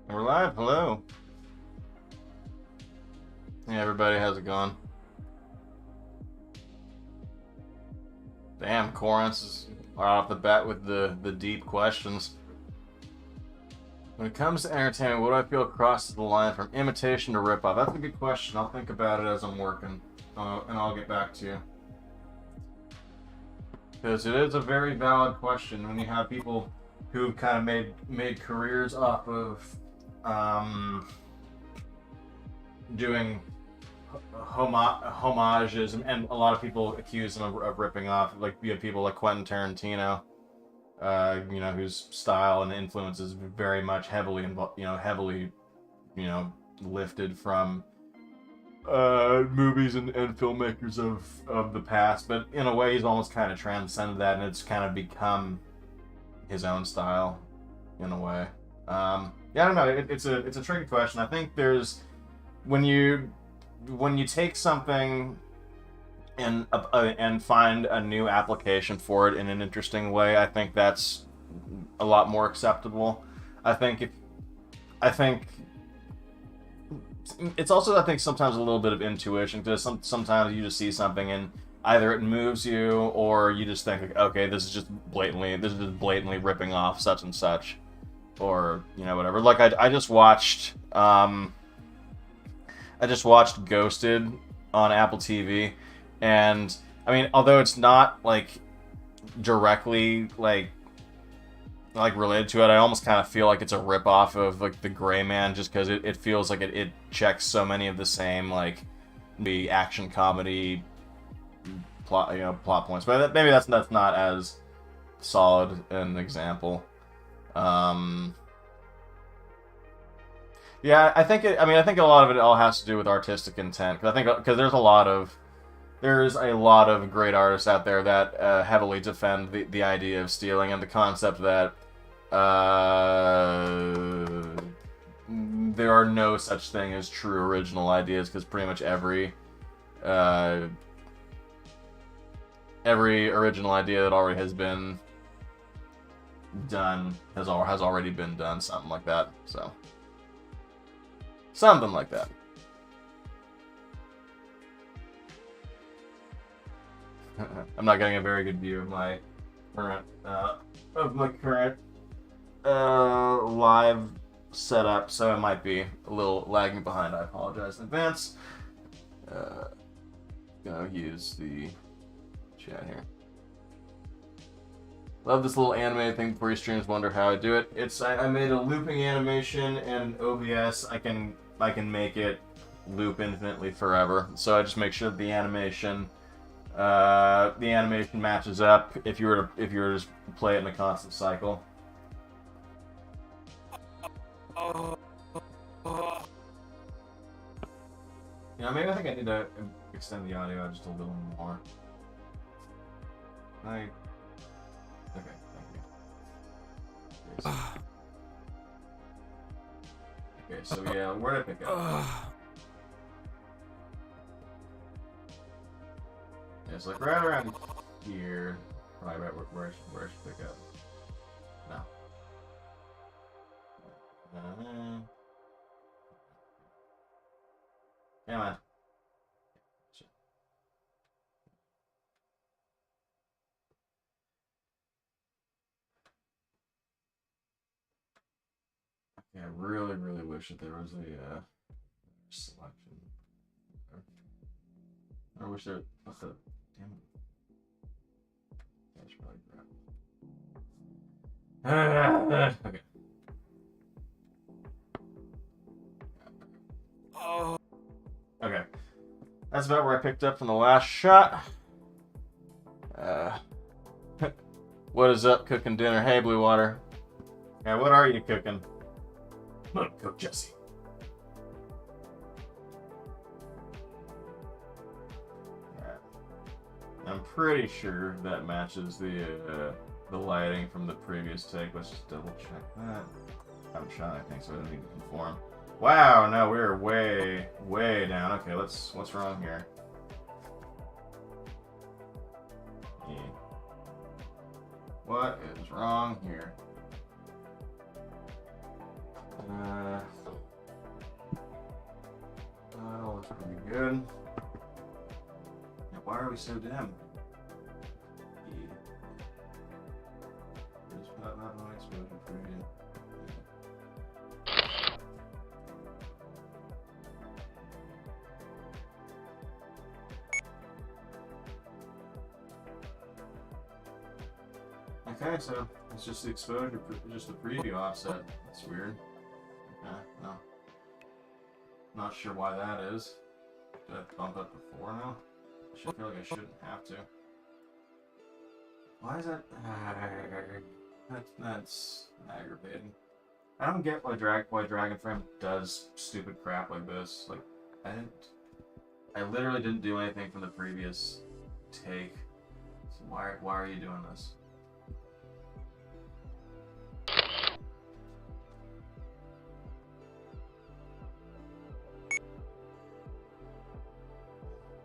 We're live. Hello. Hey everybody, how's it going? Damn, Corrance is right off the bat with the deep questions. When it comes to entertainment, what do I feel crosses the line from imitation to ripoff? That's a good question. I'll think about it as I'm working, and I'll get back to you. Because it is a very valid question when you have people who've kind of made careers off of doing homages, and a lot of people accuse them of ripping off. Like you have people like Quentin Tarantino, whose style and influence is very much heavily lifted from movies and filmmakers of the past. But in a way, he's almost kind of transcended that, and it's kind of become his own style, in a way. Yeah, I don't know. It's a tricky question. I think there's when you take something and find a new application for it in an interesting way, I think that's a lot more acceptable. I think it's also, I think, sometimes a little bit of intuition, because sometimes you just see something and either it moves you, or you just think, like, okay, this is just blatantly ripping off such and such, or whatever. Like I just watched Ghosted on Apple TV, and I mean, although it's not like directly like related to it, I almost kind of feel like it's a ripoff of like The Gray Man, just because it feels like it checks so many of the same like the action comedy plot points. But maybe that's not as solid an example. Yeah, I think a lot of it all has to do with artistic intent. Because there's a lot of great artists out there that heavily defend the idea of stealing, and the concept that there are no such thing as true original ideas, because pretty much every original idea that already has been done has already been done, something like that. So. Something like that. I'm not getting a very good view of my current live setup, so it might be a little lagging behind. I apologize in advance. Gonna use the chat here. Love this little animated thing before your streams. Wonder how I do it. I made a looping animation in OBS. I can make it loop infinitely forever. So I just make sure that the animation matches up if you were to just play it in a constant cycle. Maybe I think I need to extend the audio just a little more. Okay, thank you. Okay, so yeah, where did I pick up? Yeah, it's like right around here. Probably right where I should pick up. No. Come on. Yeah, I really, really wish that there was a selection. I wish there. What's the? Damn it! I should probably grab. Okay. Okay. That's about where I picked up from the last shot. What is up? Cooking dinner? Hey, Blue Water. Yeah, what are you cooking? Look, cook Jesse. Yeah. I'm pretty sure that matches the lighting from the previous take. Let's just double check that. I'm shot, I think, so I don't need to conform. Wow, no, we're way, way down. Okay, what's wrong here? Yeah. What is wrong here? are we so dim? Just not my exposure preview. Okay, so it's just the exposure, just the preview offset. That's weird. Okay, no. Not sure why that is. Did I bump up to 4 now? I should feel like I shouldn't have to. Why is that? That's aggravating. I don't get why Dragonframe does stupid crap like this. Like, I literally didn't do anything from the previous take. So why are you doing this?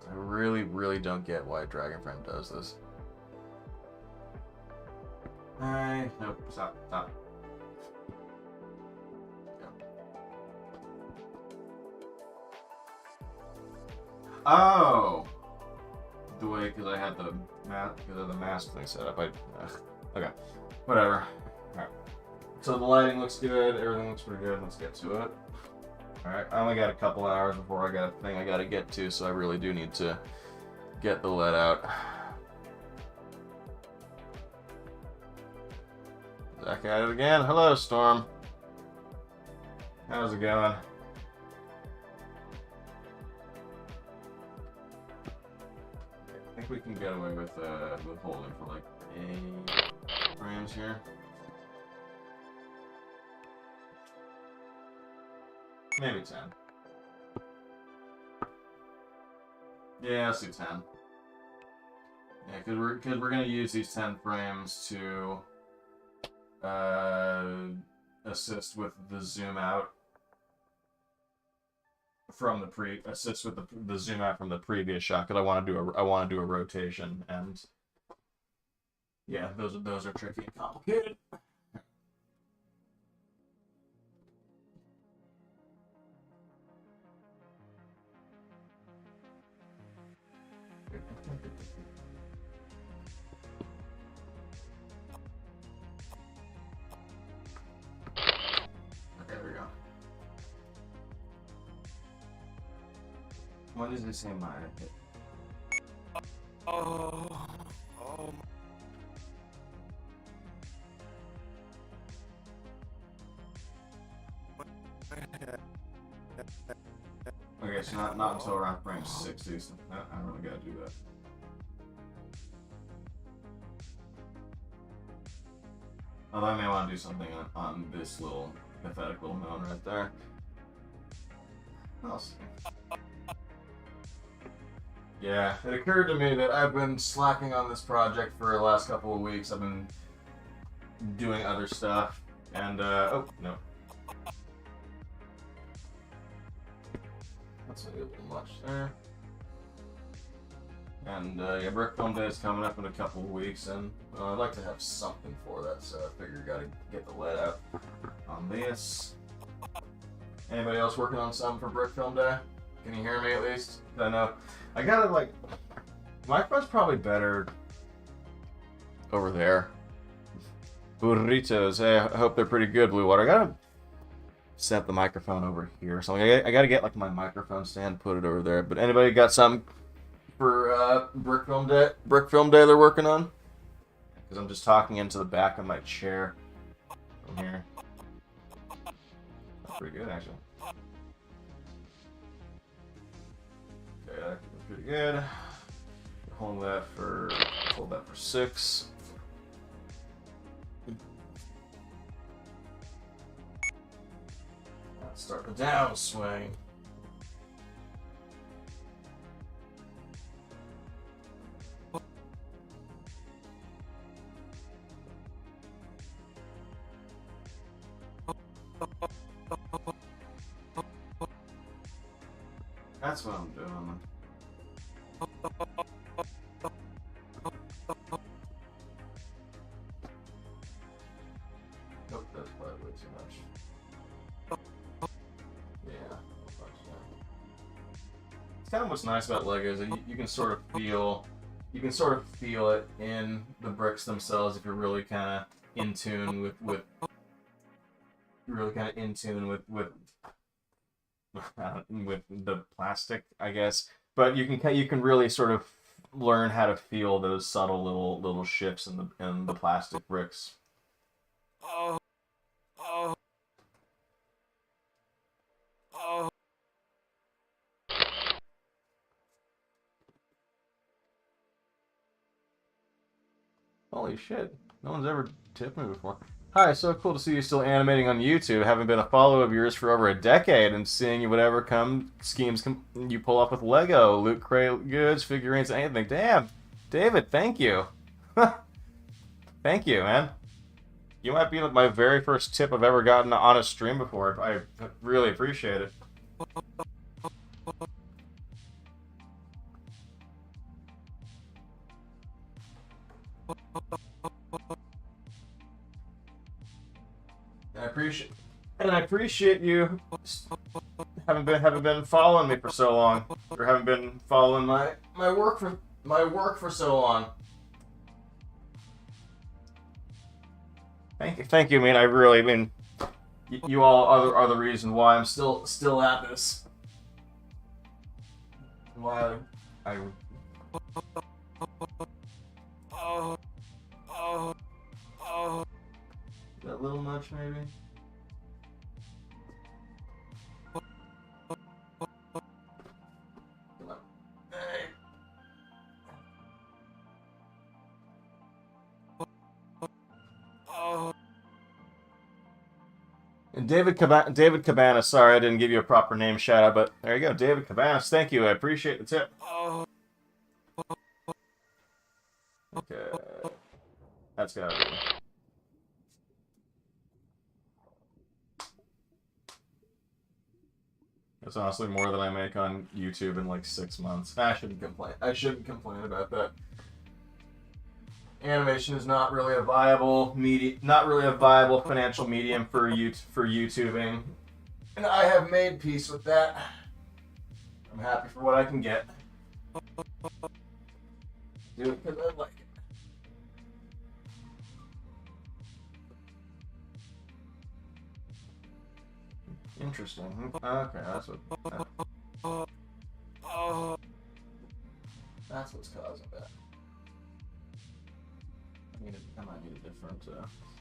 I really don't get why Dragonframe does this. Nope, stop. Go. Oh! The way, because I had the mask thing set up. Okay, whatever. Alright. So the lighting looks good, everything looks pretty good, let's get to it. Alright, I only got a couple hours before I got a thing I gotta get to, so I really do need to get the lead out. Back at it again. Hello, Storm. How's it going? I think we can get away with holding for like 8 frames here. Maybe 10. Yeah, let's do 10. Yeah, because we're gonna use these 10 frames to assist with the zoom out from the zoom out from the previous shot, because I want to do a rotation, and yeah, those are tricky and complicated. What does it say, my? Oh. Okay, so not until around frame 60. So I don't really gotta do that. Although I may want to do something on this little pathetic little mound right there. I'll see. Yeah, it occurred to me that I've been slacking on this project for the last couple of weeks. I've been doing other stuff, and oh no, that's maybe a little much there. And yeah, Brick Film Day is coming up in a couple of weeks, and I'd like to have something for that, so I figure gotta get the lead out on this. Anybody else working on something for Brick Film Day? Can you hear me at least? I know. I gotta, like, microphone's probably better over there. Burritos, hey, I hope they're pretty good, Blue Water. I gotta set the microphone over here. So I gotta get, like, my microphone stand, put it over there. But anybody got something for Brick Film Day they're working on? Because I'm just talking into the back of my chair from here. That's pretty good, actually. Okay, that's pretty good. Hold that for 6. Let's start the downswing. That's what I'm doing. Nope, that's probably way too much. Yeah. It's kind of what's nice about Legos. You can sort of feel you can sort of feel it in the bricks themselves if you're really kind of in tune with really kind of in tune with the plastic, I guess. But you can really sort of learn how to feel those subtle little shifts in the plastic bricks. Holy shit! No one's ever tipped me before. Hi, so cool to see you still animating on YouTube. Having been a follower of yours for over a decade and seeing you whatever schemes you pull off with Lego, loot crate goods, figurines, anything. Damn, David, thank you. Thank you, man. You might be my very first tip I've ever gotten on a stream before. I really appreciate it. I appreciate you haven't been following me for so long, or haven't been following my work for so long. Thank you, man. I really mean, you all are the reason why I'm still at this. Why I. Is that a little much, maybe? Come on. Hey. And David Cabanas, sorry I didn't give you a proper name shout out, but there you go, David Cabanas, thank you, I appreciate the tip. Okay. That's gotta be. That's honestly more than I make on YouTube in like 6 months. I shouldn't complain about that. Animation is not really a viable financial medium for YouTubing, and I have made peace with that. I'm happy for what I can get. Do it because I like it. Interesting. Okay, that's what's causing that. I might need a different.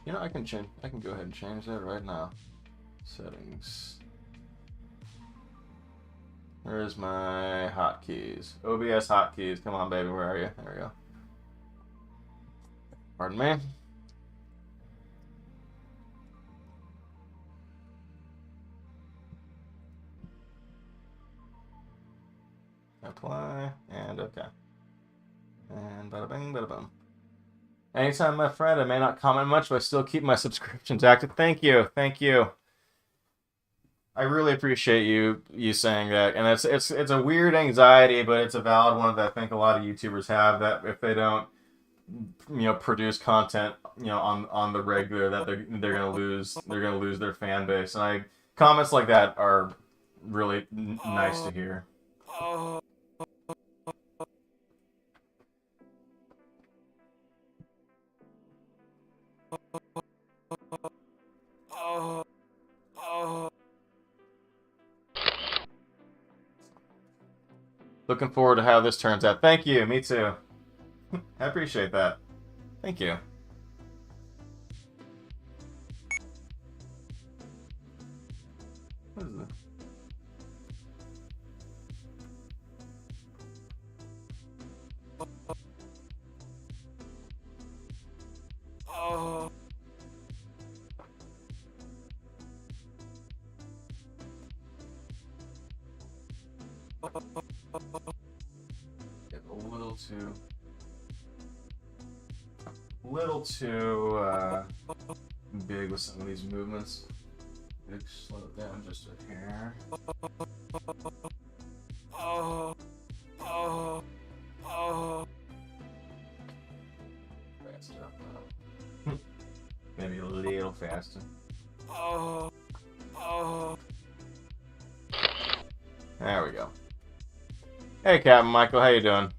You know, I can go ahead and change that right now. Settings. Where's my hotkeys? OBS hotkeys. Come on, baby. Where are you? There we go. Pardon me. Apply and okay. And bada bing, bada boom. Anytime, my friend, I may not comment much, but I still keep my subscriptions active. Thank you. I really appreciate you saying that, and it's a weird anxiety, but it's a valid one that I think a lot of YouTubers have. That if they don't, produce content, on the regular, that they're gonna lose their fan base. And comments like that are really nice to hear. Looking forward to how this turns out. Thank you. Me too. I appreciate that. Thank you. What is this? Get a little too big with some of these movements. Slow it down just a hair. Fast enough. Maybe a little faster. There we go. Hey, Captain Michael, how you doing?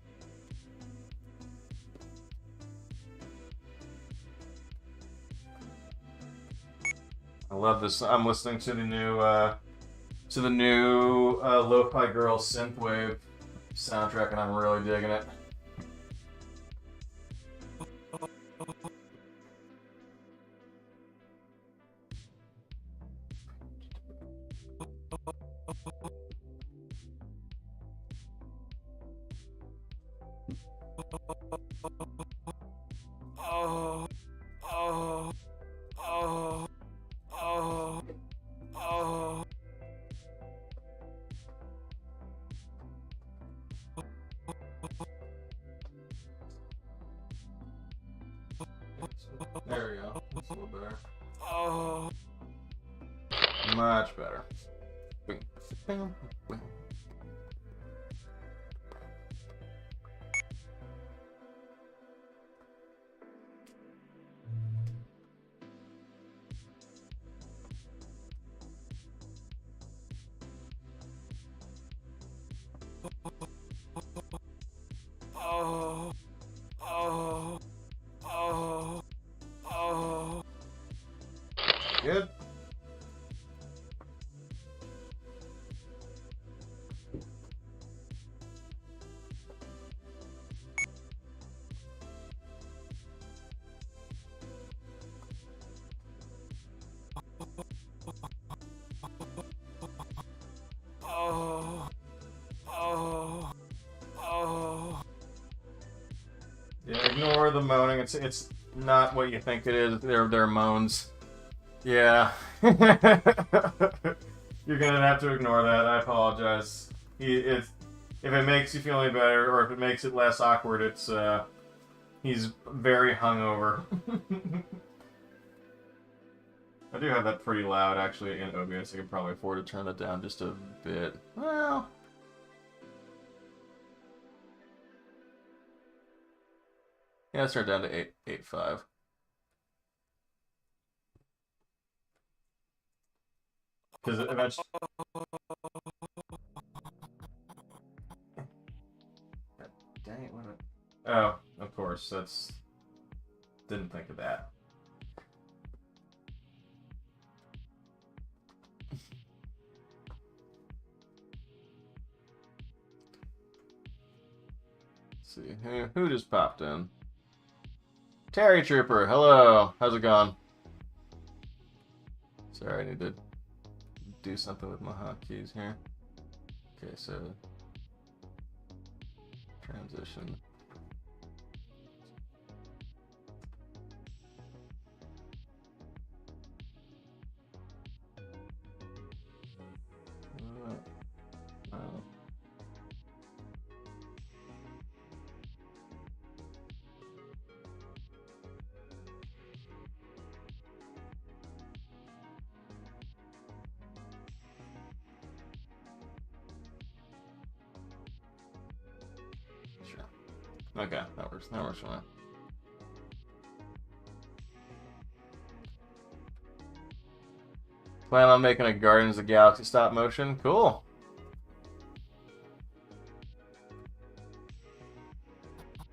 I love this. I'm listening to the new Lo-Fi Girl synthwave soundtrack, and I'm really digging it. There we go. That's a little better. Much better. Good. Yeah, ignore the moaning. It's not what you think it is. They're moans. Yeah. You're gonna have to ignore that. I apologize. If it makes you feel any better, or if it makes it less awkward, it's he's very hungover. I do have that pretty loud actually in OBS. I could probably afford to turn that down just a bit. Well. Yeah, let's turn it down to 8.5. Because eventually... Dang it, what oh, of course, that's... Didn't think of that. Let's see, who just popped in? Terry Trooper, hello. How's it going? Sorry, I need to do something with my hotkeys here. Okay, so transition. Okay, that works. That works fine. Plan on making a Guardians of the Galaxy stop motion? Cool.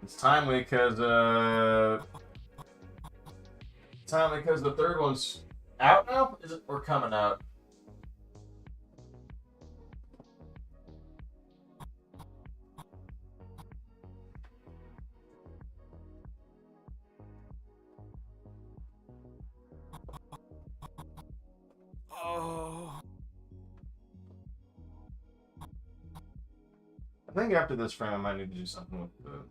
It's timely because the third one's out now? Is it, or coming out? I think after this frame I might need to do something with the...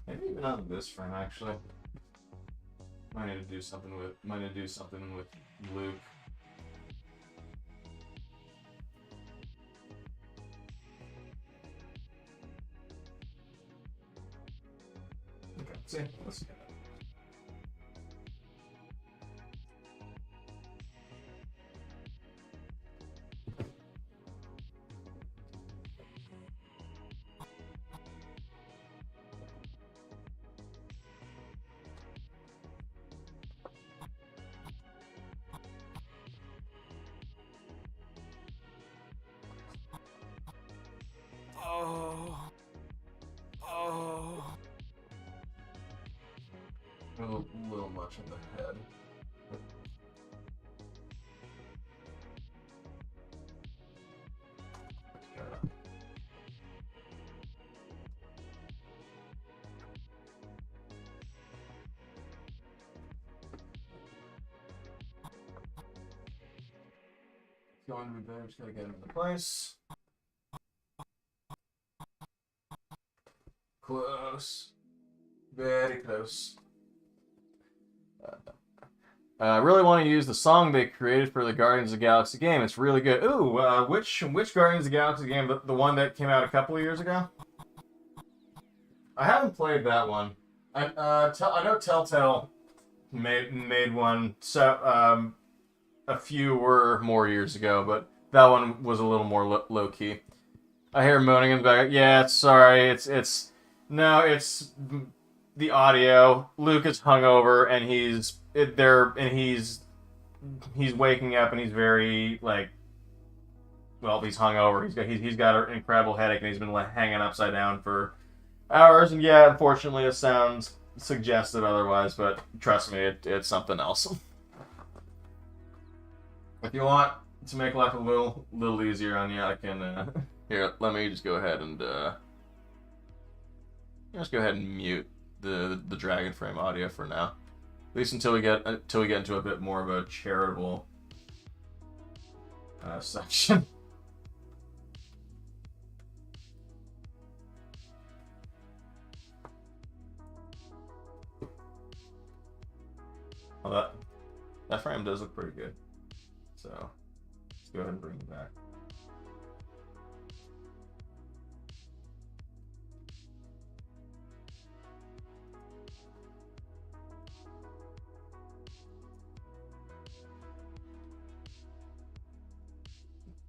Maybe even on this frame actually. Might need to do something with Luke. Okay, let's see. much in the head. Going to be better. Just gotta get him into place. Close. Very close. I really want to use the song they created for the Guardians of the Galaxy game. It's really good. Ooh, which Guardians of the Galaxy game? The one that came out a couple of years ago? I haven't played that one. I know Telltale made one. So a few were more years ago, but that one was a little more low key. I hear moaning in the back. Yeah, sorry. It's the audio. Luke is hungover and he's waking up and he's very he's hungover. He's got an incredible headache and he's been hanging upside down for hours. And yeah, unfortunately, it sounds suggestive otherwise, but trust me, it's something else. If you want to make life a little easier on you, I can here. Let me just go ahead and mute the Dragon Frame audio for now, at least until we get into a bit more of a charitable section. Well, that frame does look pretty good. So let's go ahead and bring it back.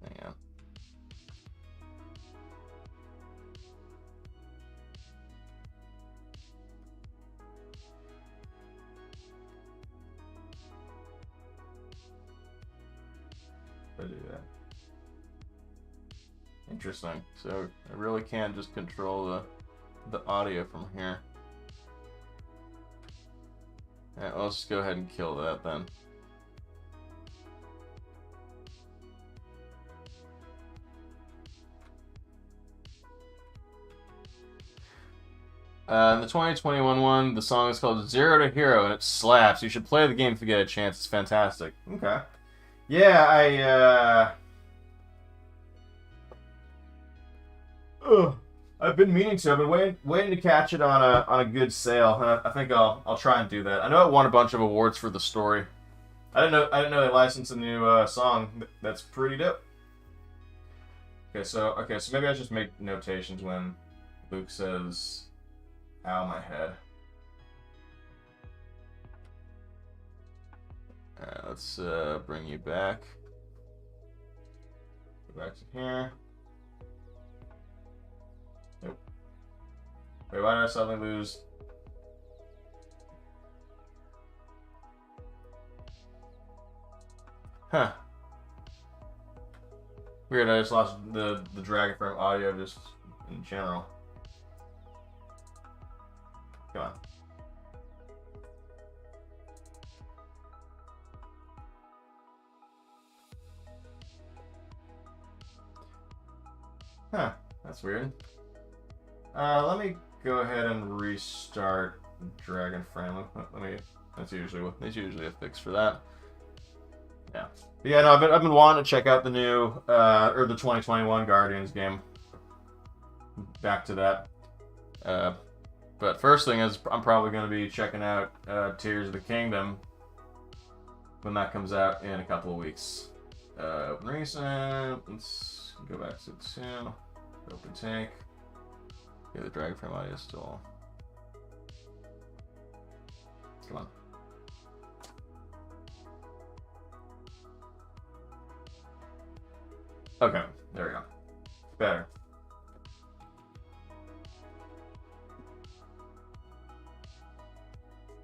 Hang on. I do that. Interesting. So I really can just control the audio from here. Alright, well, let's just go ahead and kill that then. In the 2021 one, the song is called Zero to Hero, and it slaps. You should play the game if you get a chance. It's fantastic. Okay. Yeah, I've been meaning to. I've been waiting to catch it on a good sale. I think I'll try and do that. I know it won a bunch of awards for the story. I didn't know they licensed a new song. That's pretty dope. Okay, so maybe I just make notations when Luke says, "Ow, my head." Alright, let's bring you back. Go back to here. Nope. Wait, why did I suddenly lose? Huh. Weird, I just lost the Dragon Frame audio just in general. Come on. Huh, that's weird. Let me go ahead and restart Dragon Frame. That's usually a fix for that. Yeah. But yeah, no, I've been wanting to check out the new or the 2021 Guardians game. Back to that. But first thing is I'm probably going to be checking out Tears of the Kingdom when that comes out in a couple of weeks. Open recent. Let's go back to 2. Open tank. Yeah, the Dragon Frame audio is still. Come on. Okay, there we go. Better.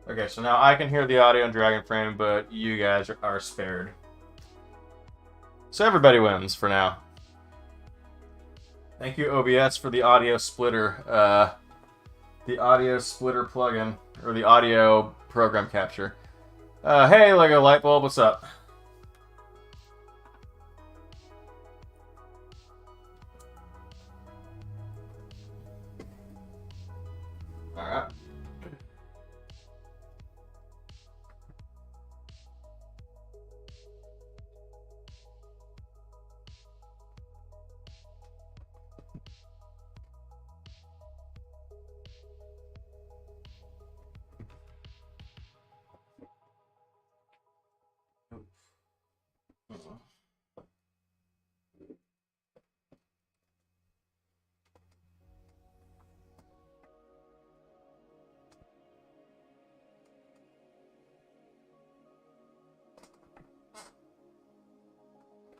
Okay, so now I can hear the audio in Dragon Frame, but you guys are spared. So everybody wins for now. Thank you, OBS, for the audio splitter. The audio splitter plugin, or the audio program capture. Hey, Lego Lightbulb, what's up? Alright.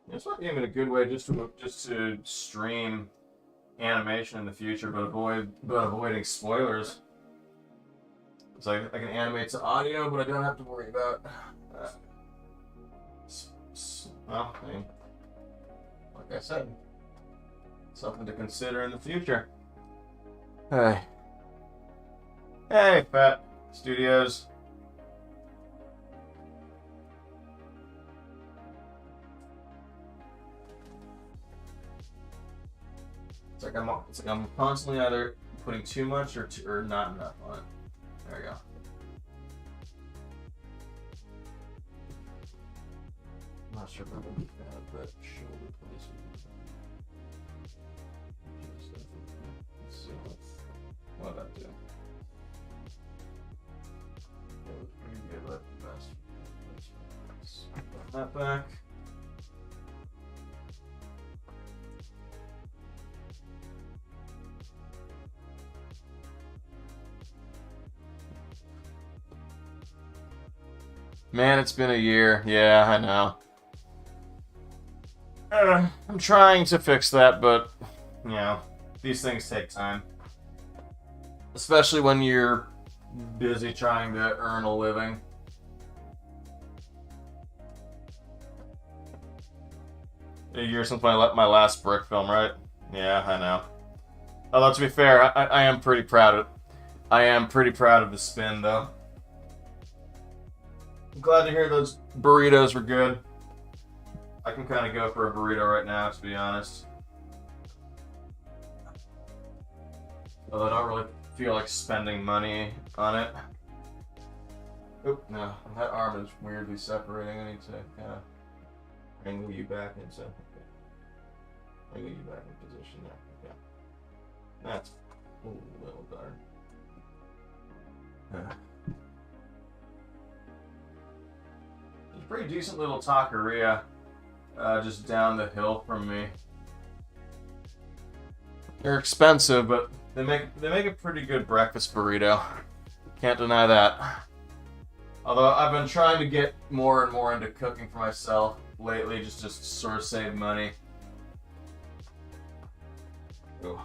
This might be even a good way just to stream animation in the future, but avoiding spoilers. It's like I can animate to audio, but I don't have to worry about. Well, I mean, like I said, something to consider in the future. Hey, hey, Fat Studios. It's like I'm constantly either putting too much or not enough on it. There we go. I'm not sure if I'm gonna have that shoulder placement. Let's see what that do. Put that back. Man, it's been a year. Yeah, I know. I'm trying to fix that, but, you know, these things take time. Especially when you're busy trying to earn a living. A year since my last brick film, right? Yeah, I know. Although, to be fair, I am pretty proud of it. I am pretty proud of the spin, though. I'm glad to hear those burritos were good. I can kind of go for a burrito right now, to be honest. Although I don't really feel like spending money on it. Oop, no. That arm is weirdly separating. I need to kind of angle you back into... Okay. Angle you back in position there. Okay. That's a little better. There's a pretty decent little taqueria just down the hill from me. They're expensive, but they make a pretty good breakfast burrito. Can't deny that. Although I've been trying to get more and more into cooking for myself lately, just to sort of save money. Oh,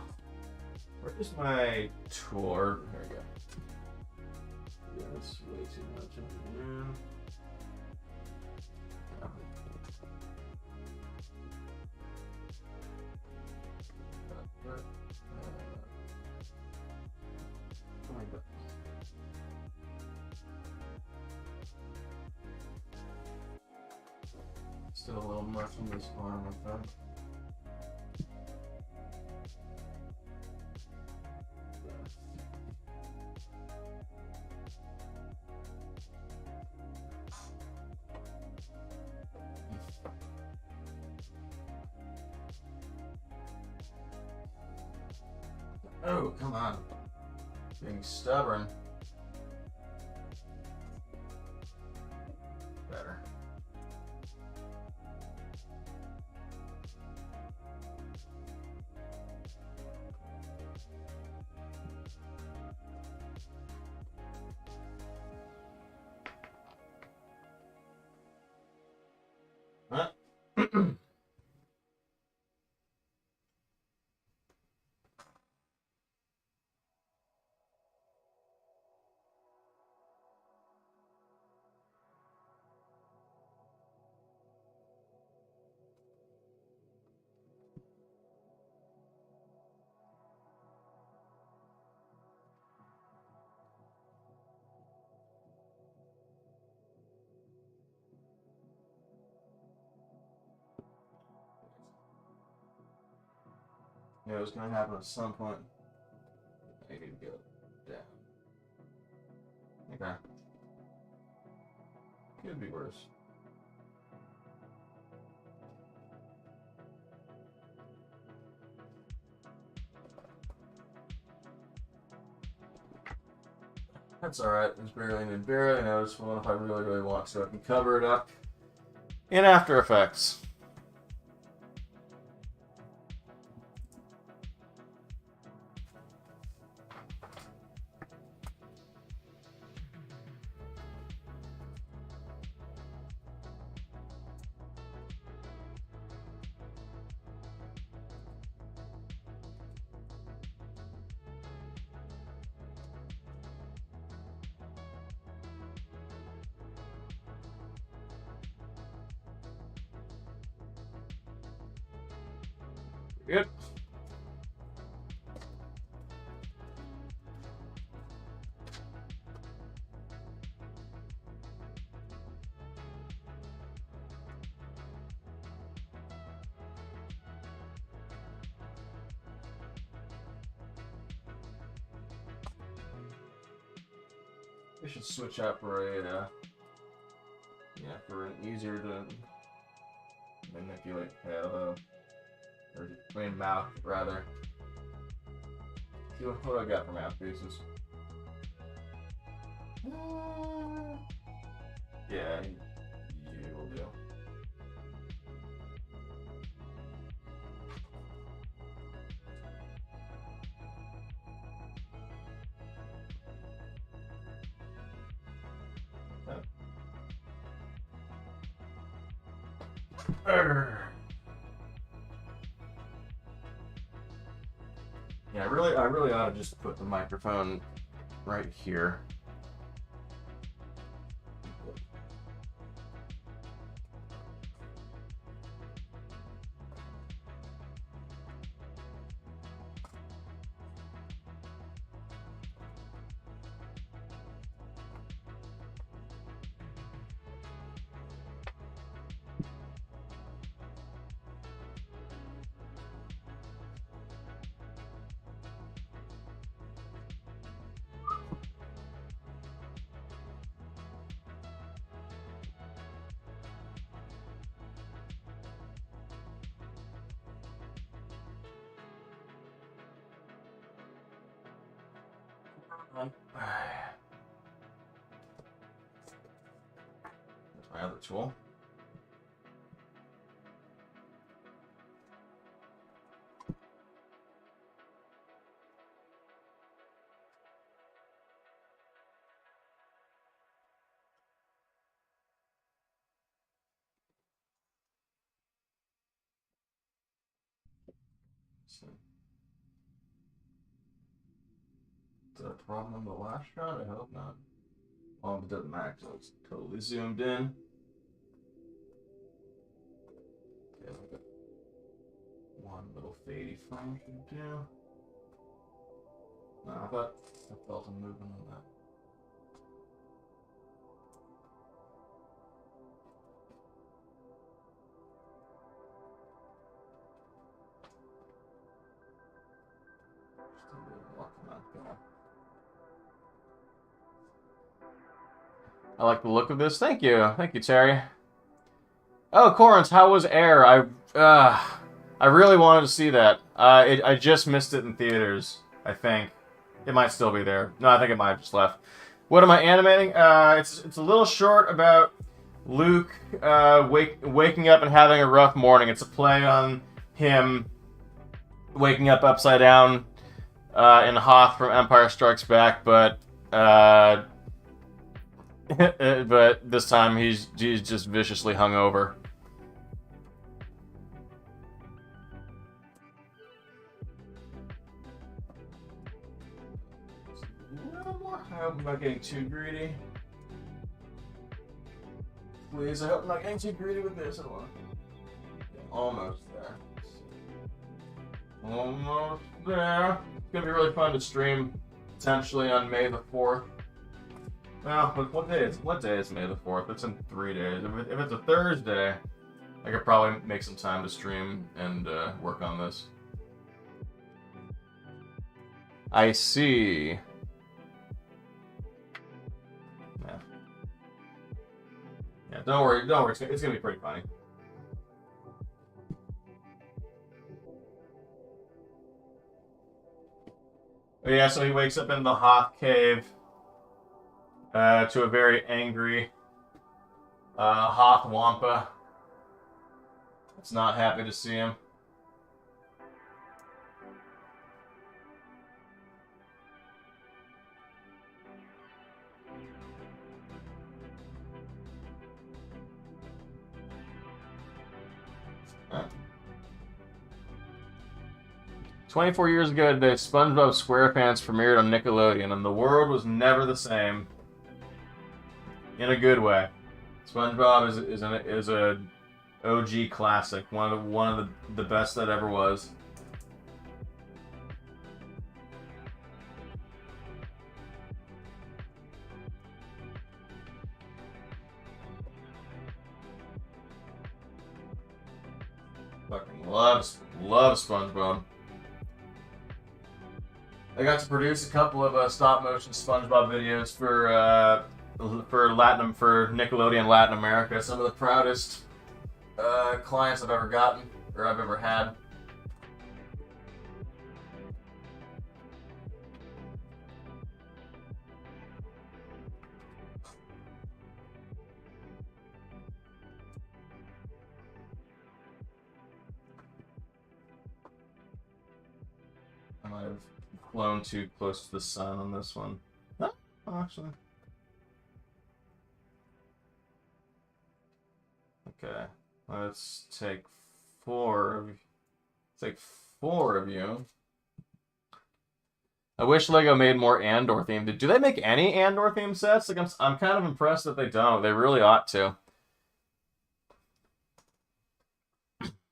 where is my tool? There we go. Yeah, that's way too much. Still a little much on this arm, I think. Oh, come on. Being stubborn. Better. Huh? Yeah, it was gonna happen at some point. I need to go down. Okay. Could be worse. That's alright. It's barely noticeable. If I really, really want to, I can cover it up in After Effects. Good. We should switch out for a for an easier to manipulate head, or mouth rather. See what I got for mouthpieces. Yeah, you will do. Yeah, I really ought to just put the microphone right here. That's my other tool. So, is that a problem on the last shot? I hope not. Well, it doesn't matter, so it's totally zoomed in. Okay, we got one little fadey frame to do. No, I felt a movement on that. Just a little more. Come on. I like the look of this. Thank you, Terry. Oh, Corrins, how was Air? I really wanted to see that. I just missed it in theaters. I think it might still be there. No, I think it might have just left. What am I animating? It's a little short about Luke waking up and having a rough morning. It's a play on him waking up upside down in Hoth from Empire Strikes Back, but but this time he's just viciously hungover. I hope I'm not getting too greedy. Please, I hope I'm not getting too greedy with this one. Almost there. Almost there. It's gonna be really fun to stream, potentially on May the 4th. Well, what day is May the 4th? It's in 3 days. If it's a Thursday, I could probably make some time to stream and work on this. I see. Yeah. Yeah, don't worry, don't worry. It's gonna be pretty funny. But yeah, so he wakes up in the Hoth cave to a very angry Hoth Wampa. It's not happy to see him. Right. 24 years ago today, SpongeBob SquarePants premiered on Nickelodeon, and the world was never the same. In a good way. SpongeBob is a OG classic, one of the best that ever was. Fucking love SpongeBob. I got to produce a couple of stop motion SpongeBob videos for Nickelodeon Latin America. Some of the proudest clients I've ever gotten or I've ever had. I might have flown too close to the sun on this one. No, actually. Okay, let's take four of you. I wish LEGO made more Andor themed. Do they make any Andor themed sets? Like I'm kind of impressed that they don't. They really ought to.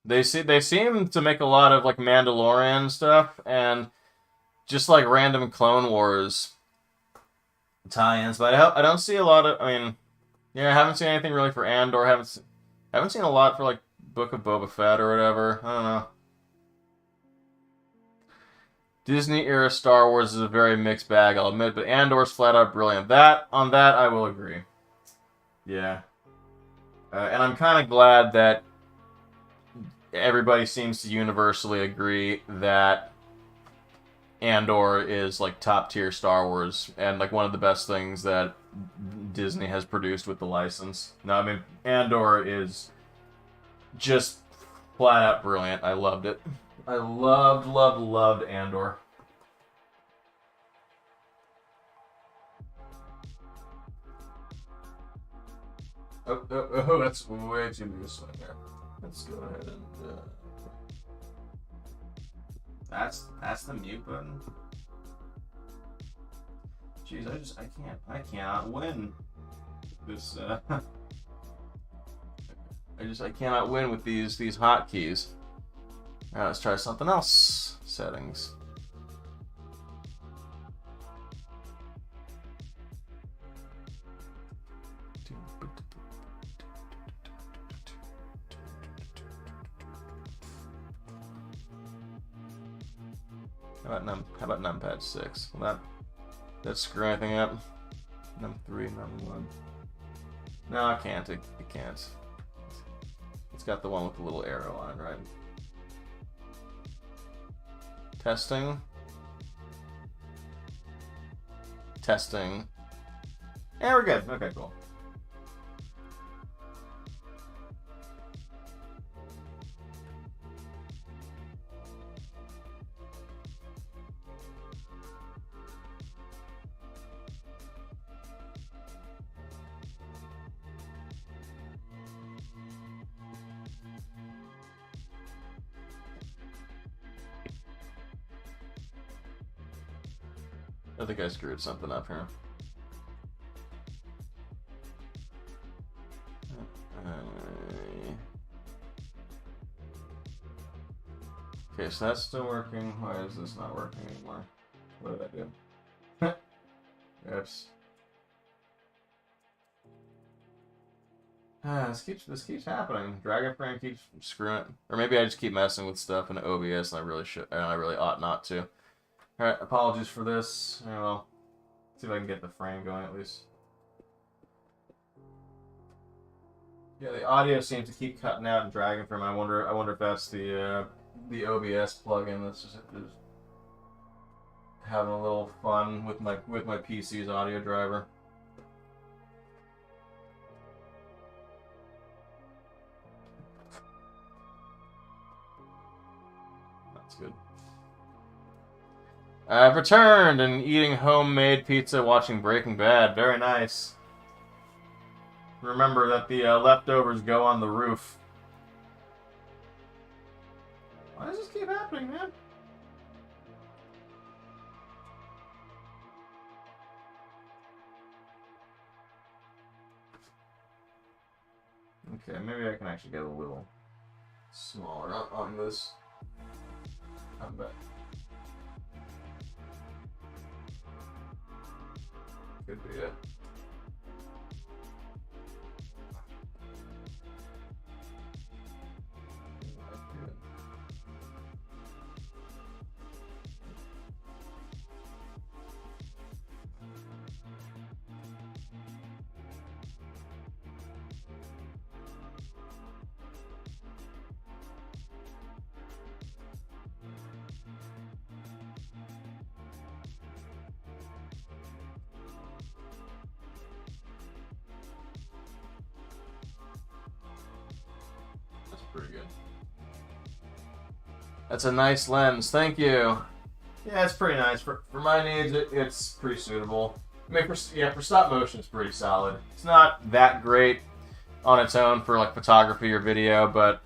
They seem to make a lot of like Mandalorian stuff and just like random Clone Wars tie-ins, but I don't see a lot of. I mean, yeah, I haven't seen anything really for Andor. Haven't seen a lot for like Book of Boba Fett or whatever. I don't know. Disney era Star Wars is a very mixed bag, I'll admit, but Andor's flat out brilliant. On that I will agree. Yeah, and I'm kind of glad that everybody seems to universally agree that Andor is like top tier Star Wars and like one of the best things that Disney has produced with the license. No, I mean Andor is just flat out brilliant. I loved it. I loved Andor. Oh, that's way too loose right there. Let's go ahead and that's the mute button. Jeez, I cannot win this. I cannot win with these hotkeys. All right, let's try something else. Settings. How about numpad 6? Will that screw anything up? Num 3, num 1. No, I can't. It can't. It's got the one with the little arrow on it, right? Testing. Testing. Yeah, we're good. Okay, cool. I think I screwed something up here. Okay, so that's still working. Why is this not working anymore? What did I do? Oops. This keeps happening. Dragonframe keeps screwing it. Or maybe I just keep messing with stuff in OBS and I really ought not to. Alright, apologies for this. Well, see if I can get the frame going at least. Yeah, the audio seems to keep cutting out and dragging from. I wonder if that's the OBS plugin that's just having a little fun with my PC's audio driver. That's good. I've returned and eating homemade pizza, watching Breaking Bad. Very nice. Remember that the leftovers go on the roof. Why does this keep happening, man? Okay, maybe I can actually get a little smaller on this. I bet. Could be it. Pretty good. That's a nice lens. Thank you. Yeah, it's pretty nice. For my needs, it's pretty suitable. I mean, for stop motion, it's pretty solid. It's not that great on its own for like photography or video, but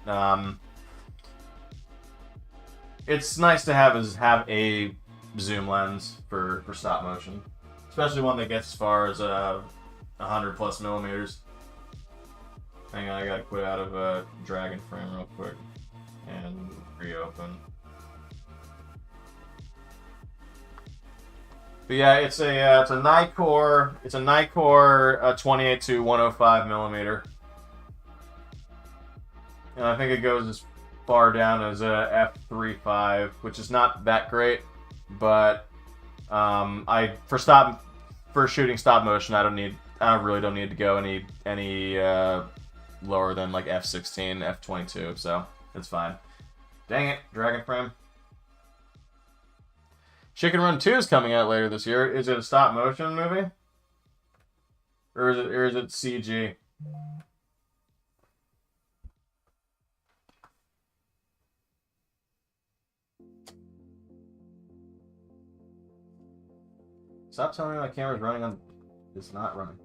it's nice to have a zoom lens for stop motion, especially one that gets as far as 100+ millimeters. Hang on, I gotta quit out of a Dragon frame real quick and reopen. But yeah, it's a Nikkor 28 to 105 millimeter, and I think it goes as far down as a f3.5, which is not that great, but for shooting stop motion, I really don't need to go any lower than like f16, f22, so it's fine. Dang it, Dragon frame. Chicken Run 2 is coming out later this year. Is it a stop motion movie? Or is it CG? Stop telling me my camera's running on. It's not running.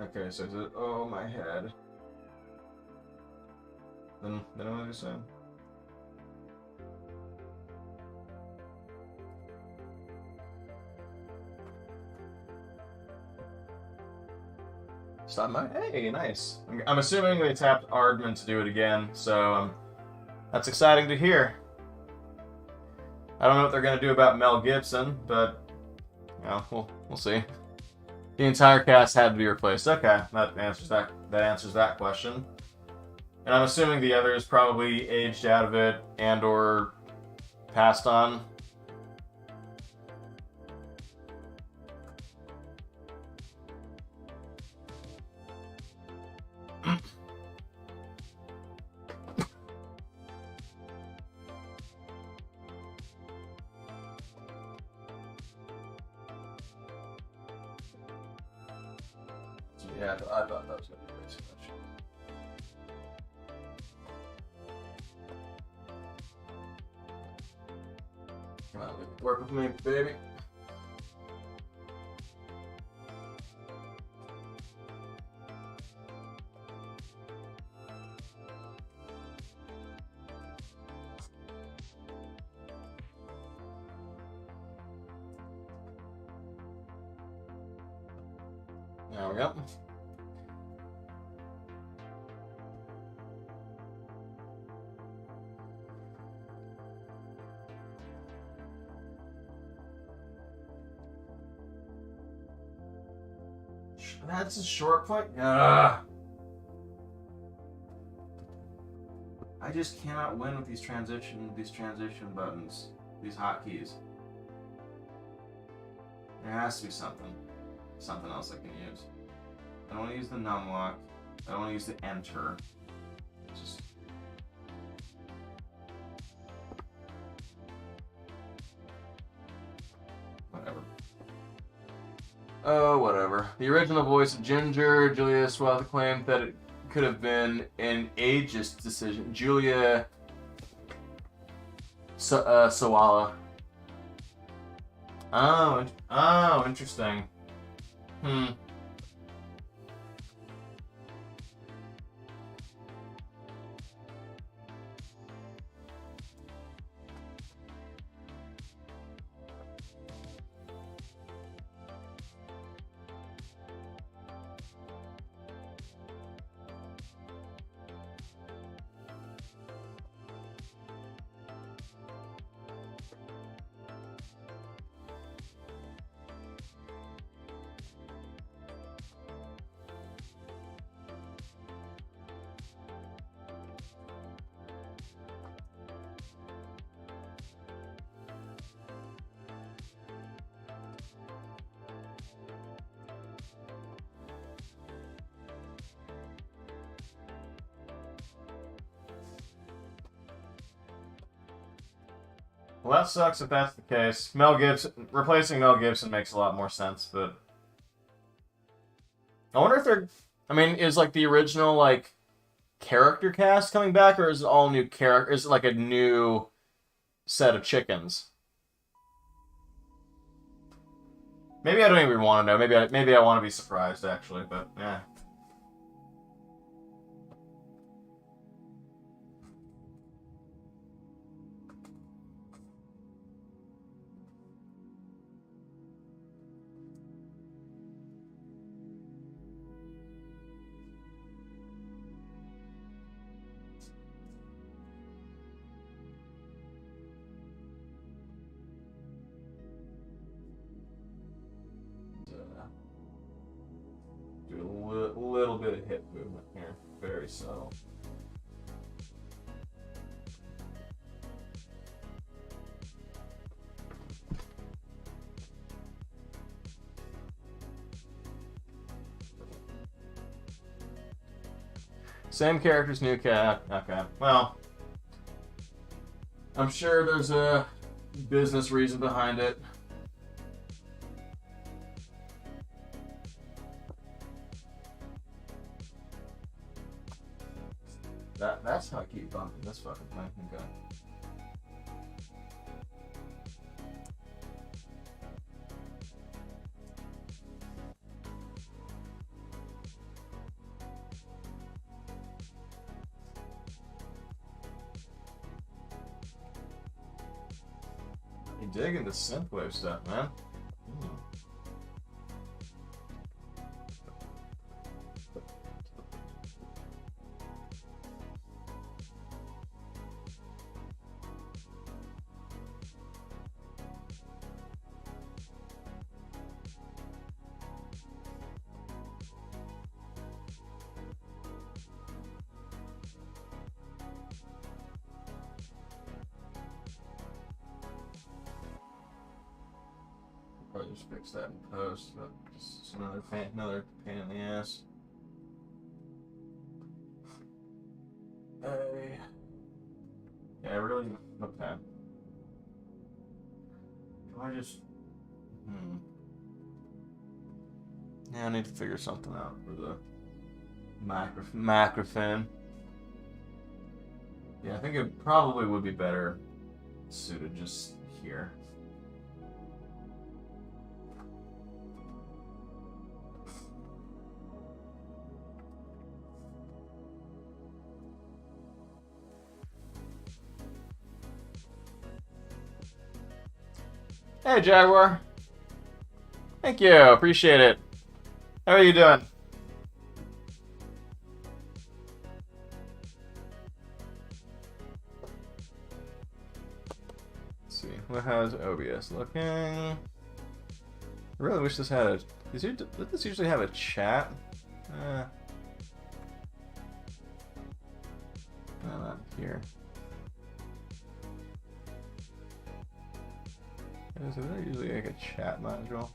Okay, so is it? Oh, my head. Then what do I say? Stop my. Hey, nice. I'm assuming they tapped Aardman to do it again, so that's exciting to hear. I don't know what they're gonna do about Mel Gibson, but you know, we'll see. The entire cast had to be replaced. Okay, that answers that question. And I'm assuming the others probably aged out of it and or passed on. Yeah, I thought that was going to be way too much. Come on, work with me, baby. There we go. That's a short point. I just cannot win with these transition buttons, these hotkeys. There has to be something else I can use. I don't want to use the numlock. I don't want to use the enter. Just whatever. Oh, whatever. The original voice of Ginger, Julia Swatha, claimed that it could have been an ageist decision. Julia Sawala. Oh, interesting. Well, that sucks if that's the case. Replacing Mel Gibson makes a lot more sense, but I wonder if they're, I mean, is like the original like character cast coming back, or is it all new character? Is it like a new set of chickens? Maybe I don't even want to know. Maybe I want to be surprised actually, but yeah. Do a little bit of hip movement here, very subtle. Same characters, new cat. Okay, well, I'm sure there's a business reason behind it. That's how I keep bumping this fucking thing. Okay. You digging the synthwave stuff, man. Probably just fix that in post, but just another pain in the ass. Yeah, really. Okay. Do I just? Yeah, I need to figure something out for the macrophone. Yeah, I think it probably would be better suited just here. Hey, Jaguar. Thank you. Appreciate it. How are you doing? Let's see. How's OBS looking? I really wish this had a... Does this usually have a chat? No, not here. Is there usually like a chat module?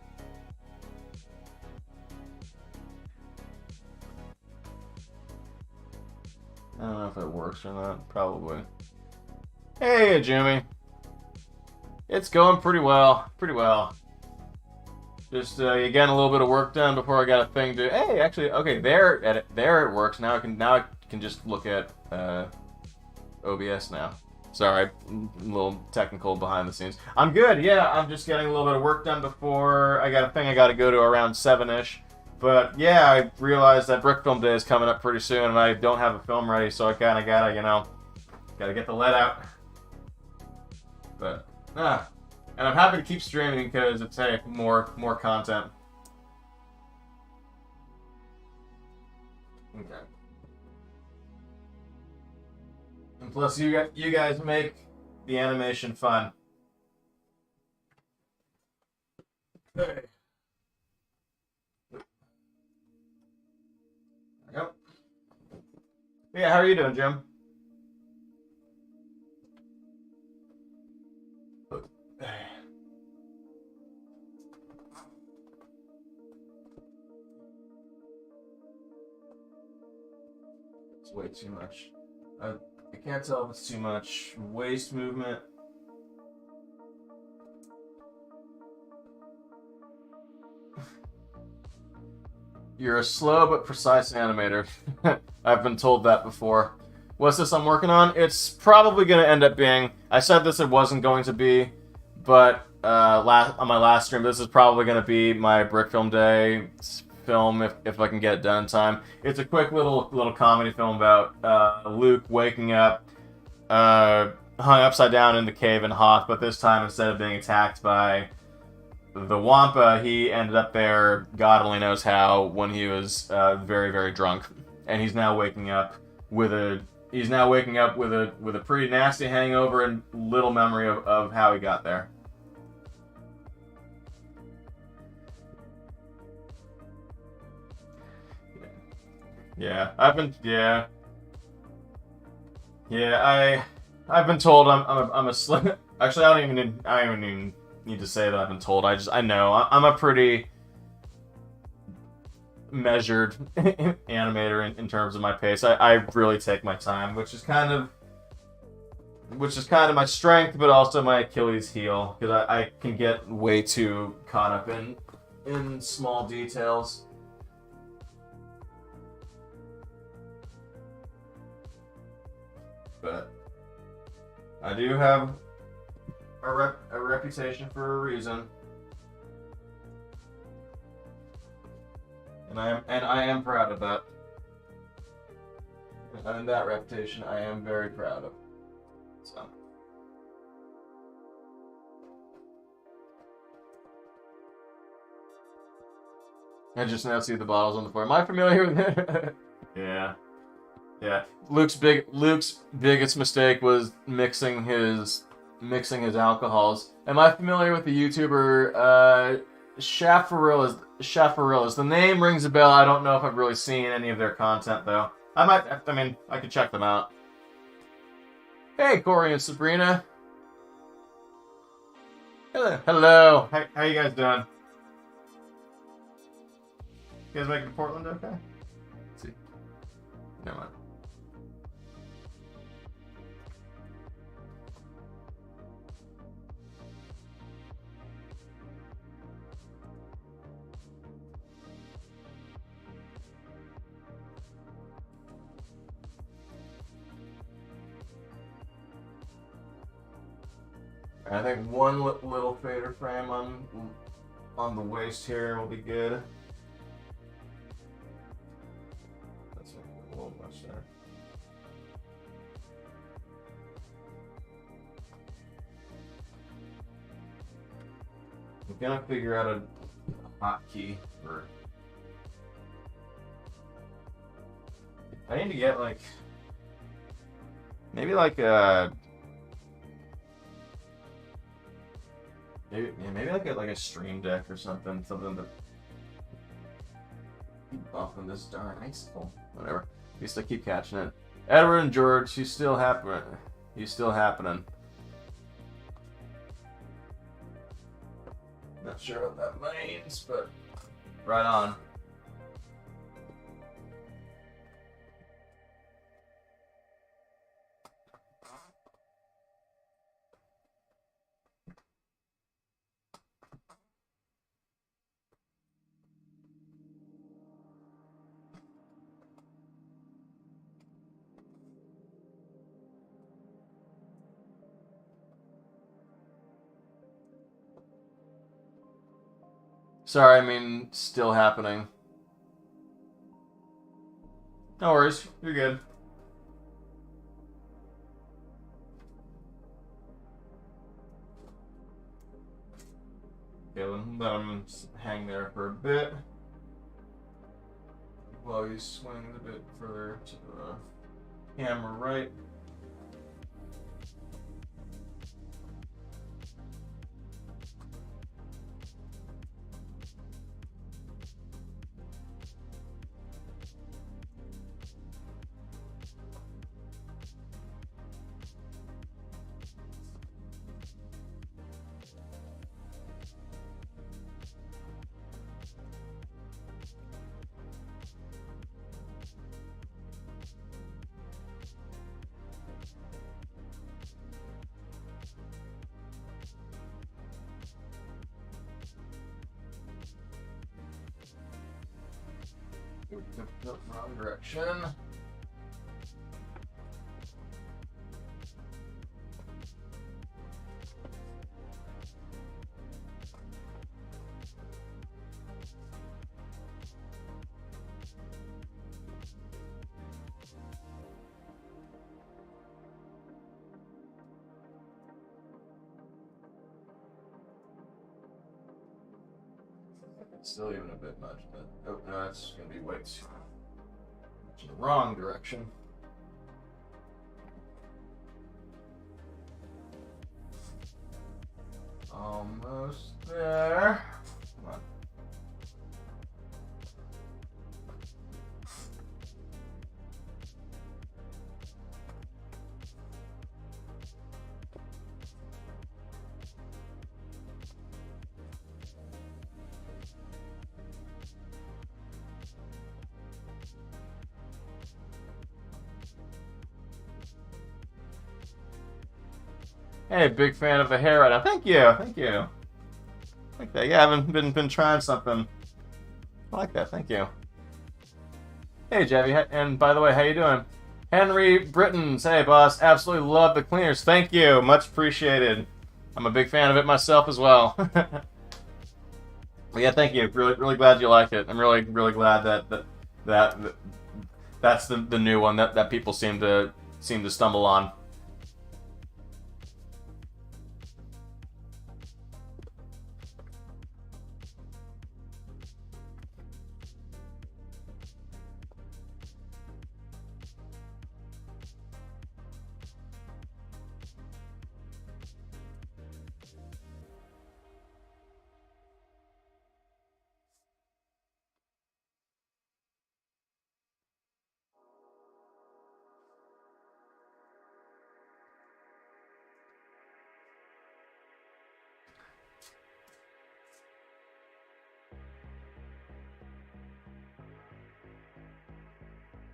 I don't know if it works or not. Probably. Hey, Jimmy. It's going pretty well. Pretty well. Just you getting a little bit of work done before I got a thing to. Hey, actually, okay, there it works. Now I can just look at OBS now. Sorry, a little technical behind the scenes. I'm good. Yeah, I'm just getting a little bit of work done before I got a thing I got to go to around 7ish. But yeah, I realized that Brick Film Day is coming up pretty soon, and I don't have a film ready, so I kind of gotta, gotta get the lead out. But and I'm happy to keep streaming because it's more content. Okay. And plus, you guys make the animation fun. Hey. There we go. Yeah, how are you doing, Jim? It's way too much. I can't tell if it's too much waist movement. You're a slow but precise animator. I've been told that before. What's this I'm working on? It's probably going to end up being... I said this it wasn't going to be, but on my last stream, this is probably going to be my Brick Film Day film if I can get it done in time. It's a quick little comedy film about Luke waking up hung upside down in the cave in Hoth, but this time instead of being attacked by the Wampa, he ended up there, God only knows how, when he was very, very drunk. And he's now waking up with a pretty nasty hangover and little memory of how he got there. Yeah, I've been told I'm a slim. Actually, I don't even need to say that I've been told. I know I'm a pretty measured animator in terms of my pace. I really take my time, which is kind of my strength, but also my Achilles heel, because I can get way too caught up in small details. But I do have a reputation for a reason, and I am proud of that. And that reputation I am very proud of. So. I just now see the bottles on the floor. Am I familiar with it? Yeah. Yeah, Luke's biggest mistake was mixing his alcohols. Am I familiar with the YouTuber Chafarillas? The name rings a bell. I don't know if I've really seen any of their content though. I could check them out. Hey, Corey and Sabrina. Hello. How you guys doing? You guys making Portland okay? Let's see. Never mind. I think one little fader frame on the waist here will be good. That's a little much there. I'm gonna figure out a hotkey for. I need to get maybe a. Maybe like a stream deck or something to keep bumping this darn icicle. Whatever. At least I keep catching it. Edward and George, he's still happening. He's still happening. Not sure what that means, but right on. Sorry, I mean, still happening. No worries, you're good. Okay, let him hang there for a bit. While he swings a bit further to the camera right. Nope, wrong direction. It's still even a bit much, but oh no, that's gonna be way too much in the wrong direction. Almost there. Come on. Hey, big fan of the hair right now. Thank you, thank you. Like that. Yeah, I haven't been trying something. I like that. Thank you. Hey, Javi. And by the way, how you doing? Henry Britton. Hey, boss. Absolutely love the cleaners. Thank you. Much appreciated. I'm a big fan of it myself as well. But yeah, thank you. Really glad you like it. I'm really glad that's the new one that people seem to stumble on.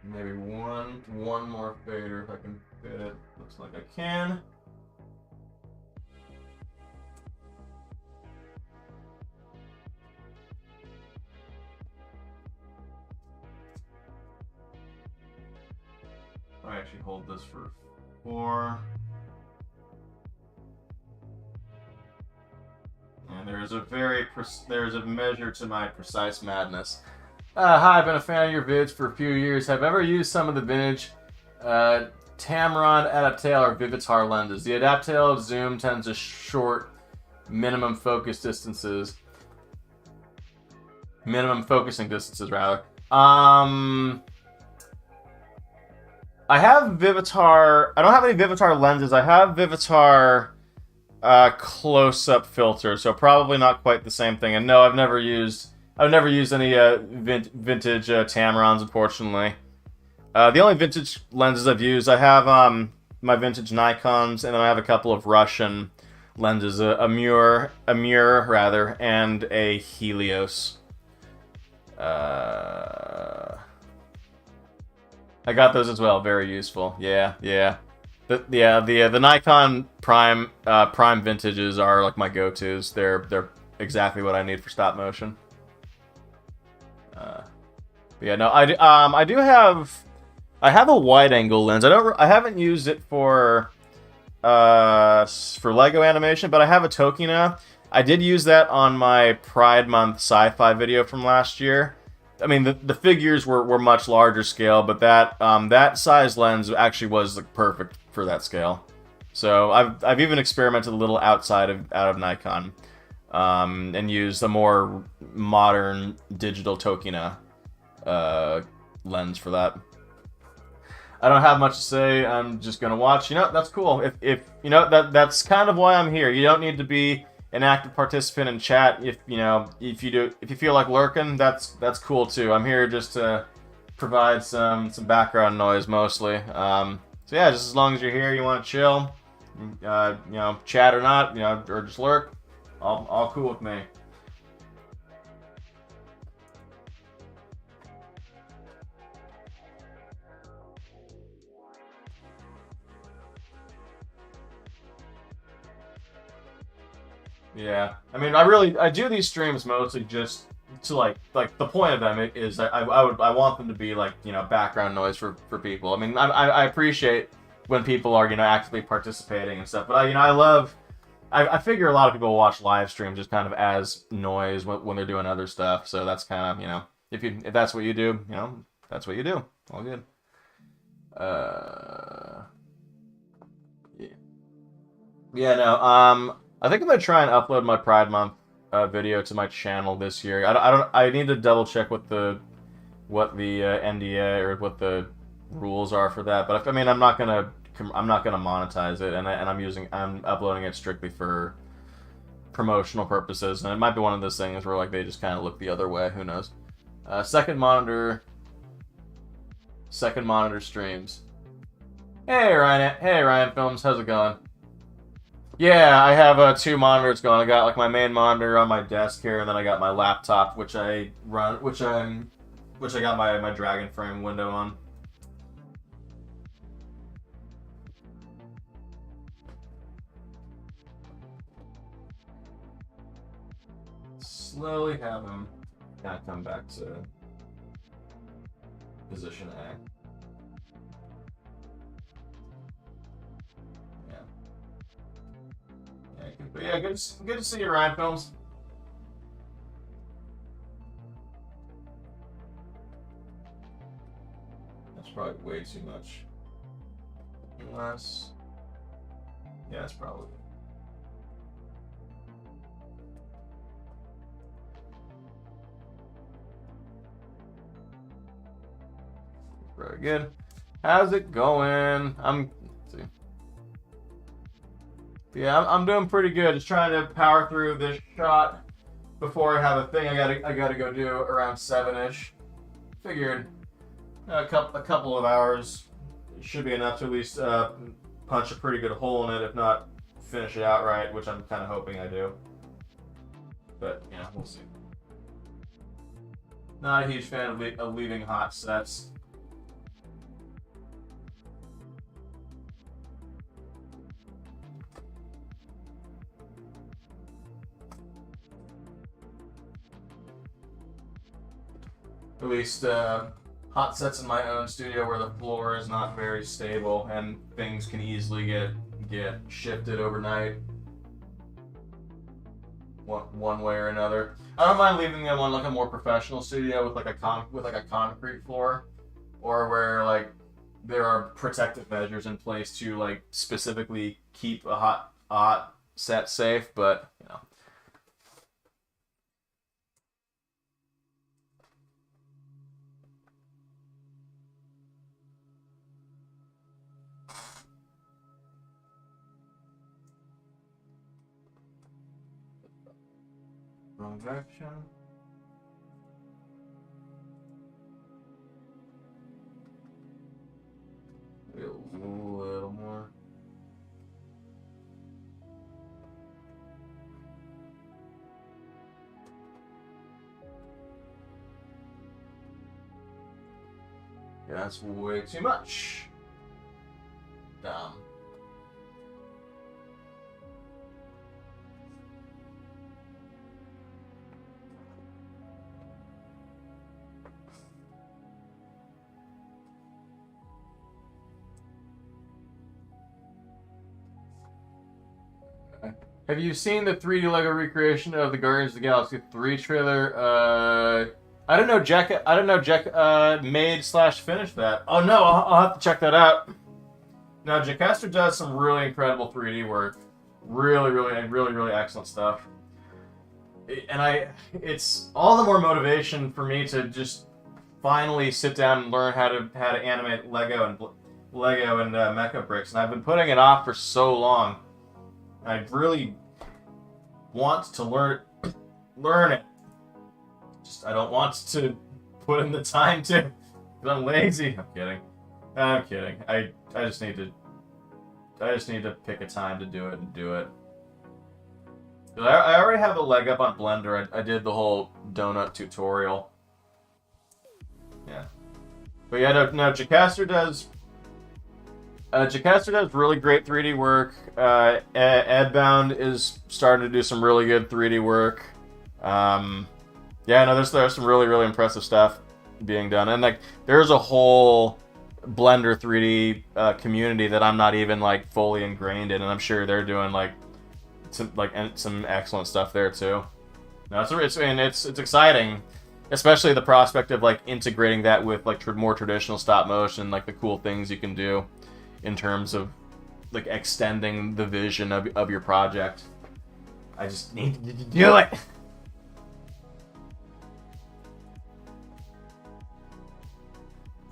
Maybe one more fader if I can fit it. Looks like I can. I actually hold this for 4. And there's a measure to my precise madness. Hi, I've been a fan of your vids for a few years. Have ever used some of the vintage Tamron, Adaptail, or Vivitar lenses? The Adaptail zoom tends to short minimum focusing distances, rather. I have Vivitar. I don't have any Vivitar lenses. I have Vivitar close-up filter, so probably not quite the same thing. And no, I've never used any vintage Tamrons, unfortunately. The only vintage lenses I've used, I have my vintage Nikons, and then I have a couple of Russian lenses, a Mur rather, and a Helios. I got those as well. Very useful. Yeah, yeah. The Nikon Prime vintages are like my go-tos. They're exactly what I need for stop motion. But yeah, no, I have a wide angle lens. I haven't used it for Lego animation, but I have a Tokina. I did use that on my Pride Month sci-fi video from last year. I mean, the figures were much larger scale, but that size lens actually was like, perfect for that scale. So I've even experimented a little out of Nikon, and used a more modern digital Tokina lens for that. I don't have much to say. I'm just gonna watch. You know, that's cool. If you know that's kind of why I'm here. You don't need to be an active participant in chat. If you feel like lurking, that's cool too. I'm here just to provide some background noise mostly. So yeah, just as long as you're here, you want to chill, chat or not, or just lurk, all cool with me. Yeah, I mean, I do these streams mostly just to like the point of them is I want them to be like background noise for people. I mean, I appreciate when people are actively participating and stuff, but I figure a lot of people watch live streams just kind of as noise when they're doing other stuff. So that's kind of if that's what you do, that's what you do. All good. Yeah. Yeah, no. I think I'm gonna try and upload my Pride Month video to my channel this year. I don't. I need to double check what the NDA or what the rules are for that. But I mean, I'm not gonna monetize it, and I'm uploading it strictly for promotional purposes. And it might be one of those things where like they just kind of look the other way. Who knows? Second monitor streams. Hey Ryan Films, how's it going? Yeah, I have two monitors going. I got like my main monitor on my desk here, and then I got my laptop, which I got my Dragon Frame window on. Slowly have him kind of come back to position A. But yeah, good to see you, Ryan Films. That's probably way too much. Unless, yeah, that's probably. Very good. How's it going? Let's see. Yeah, I'm doing pretty good. Just trying to power through this shot before I have a thing I gotta go do around 7-ish. Figured a couple of hours should be enough to at least punch a pretty good hole in it, if not finish it outright, which I'm kind of hoping I do. But yeah, we'll see. Not a huge fan of leaving hot sets. At least hot sets in my own studio where the floor is not very stable and things can easily get shifted overnight one way or another. I don't mind leaving them on like a more professional studio with like a concrete floor, or where like there are protective measures in place to like specifically keep a hot set safe, but wrong direction. A little more. Yeah, that's way too much. Dumb. Have you seen the 3D Lego recreation of the Guardians of the Galaxy 3 trailer? I don't know. Jack made/finished that. Oh no, I'll have to check that out. Now, Jacaster does some really incredible 3D work. Really excellent stuff. It's all the more motivation for me to just finally sit down and learn how to animate Lego and Mecha bricks. And I've been putting it off for so long. I really want to learn it. Just I don't want to put in the time to. Because I'm lazy. I'm kidding. I just need to pick a time to do it and do it. I already have a leg up on Blender. I did the whole donut tutorial. Yeah. But yeah, no, Jacaster does really great 3D work. Edbound is starting to do some really good 3D work. Yeah, no, there's some really impressive stuff being done, and like there's a whole Blender 3D community that I'm not even like fully ingrained in, and I'm sure they're doing like some excellent stuff there too. No, it's exciting, especially the prospect of like integrating that with like more traditional stop motion, like the cool things you can do in terms of like extending the vision of your project. I just need to do it.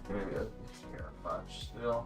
Maybe I care much still.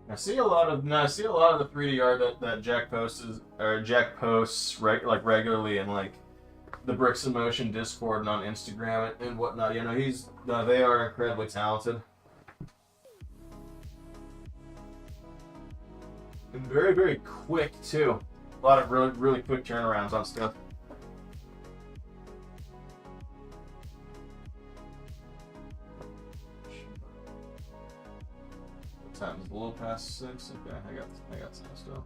I see a lot of the 3D art that Jack posts regularly in like the Bricks in Motion Discord and on Instagram and whatnot. You know, they are incredibly talented and very quick too. A lot of really quick turnarounds on stuff. Time's a little past 6. Okay, I got time still.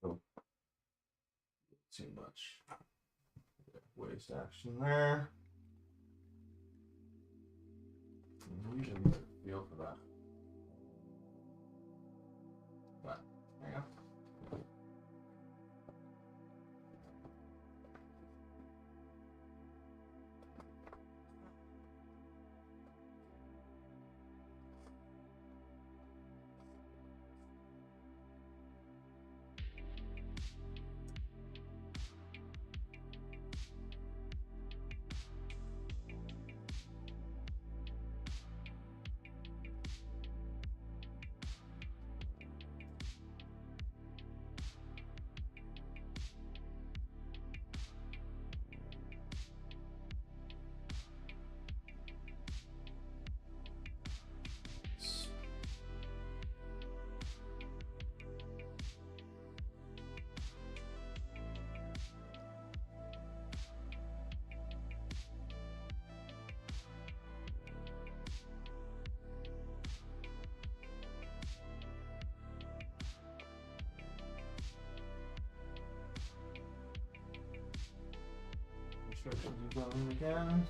Oh, too much waste action there. usually get a feel for that. But, there you go. Instructions are going again.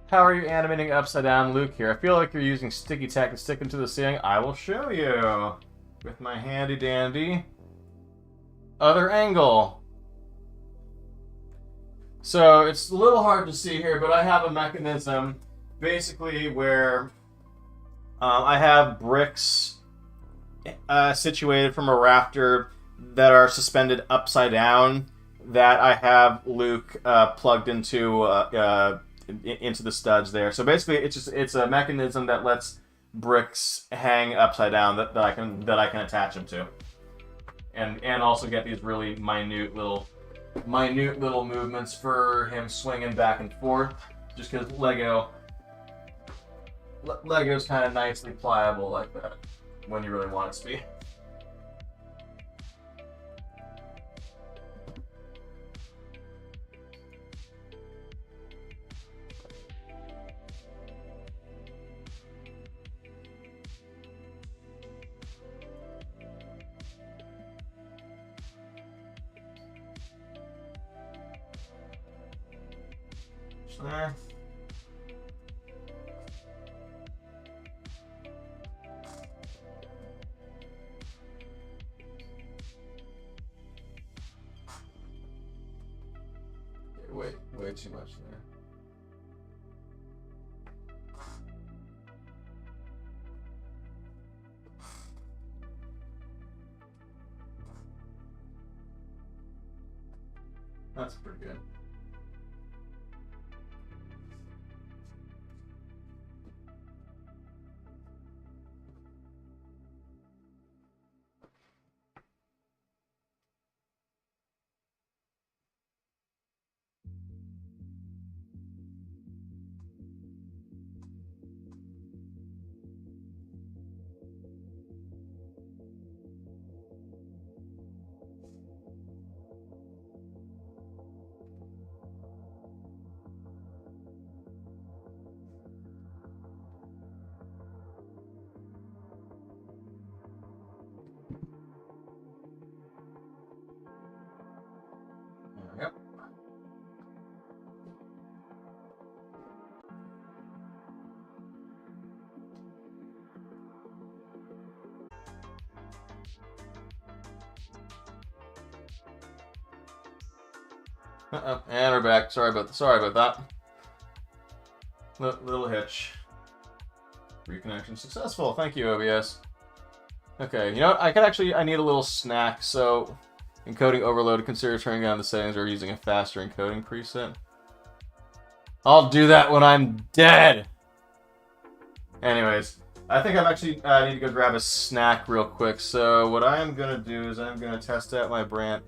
How are you animating upside down Luke here? I feel like you're using sticky tack to stick into the ceiling. I will show you with my handy dandy other angle. So it's a little hard to see here, but I have a mechanism basically where I have bricks situated from a rafter that are suspended upside down that I have Luke plugged into the studs there. So basically, it's a mechanism that lets bricks hang upside down that I can attach them to, and also get these really minute little movements for him swinging back and forth. Just because Lego's kind of nicely pliable like that when you really want it to be. There. Way too much there. That's pretty good. Yep. And we're back. Sorry about that. Little hitch. Reconnection successful. Thank you, OBS. Okay, you know what? I need a little snack. So, encoding overload. Consider turning down the settings or using a faster encoding preset. I'll do that when I'm dead. Anyways, I think I'm actually need to go grab a snack real quick. So what I am gonna do is I'm gonna test out my brand.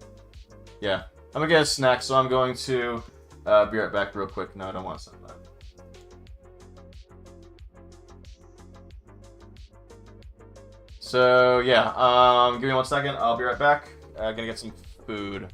Yeah, I'm gonna get a snack. So I'm going to be right back real quick. No, I don't want to send that. So yeah, give me 1 second. I'll be right back. I'm gonna get some food.